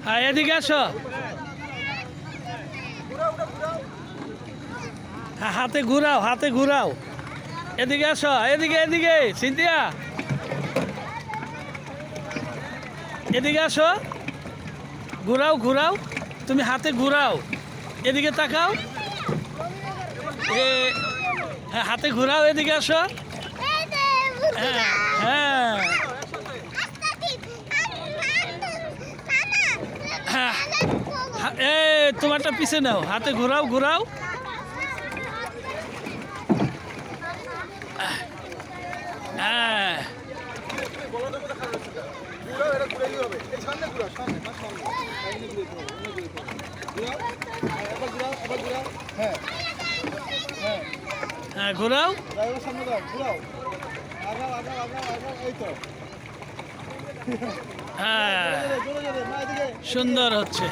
হ্যাঁ এদিকে আসো। হ্যাঁ হাতে ঘুরাও, হাতে ঘুরাও। এদিকে আসো, এদিকে এদিকে সিন্ধিয়া এদিকে আসো। ঘুরাও ঘুরাও, তুমি হাতে ঘুরাও, এদিকে তাকাও। হ্যাঁ হাতে ঘুরাও, এদিকে আসো। হ্যাঁ হ্যাঁ হ্যাঁ তোমারটা পিছে নাও, হাতে ঘুরাও ঘুরাও। হ্যাঁ হ্যাঁ ঘুরাও। হ্যাঁ সুন্দর হচ্ছে।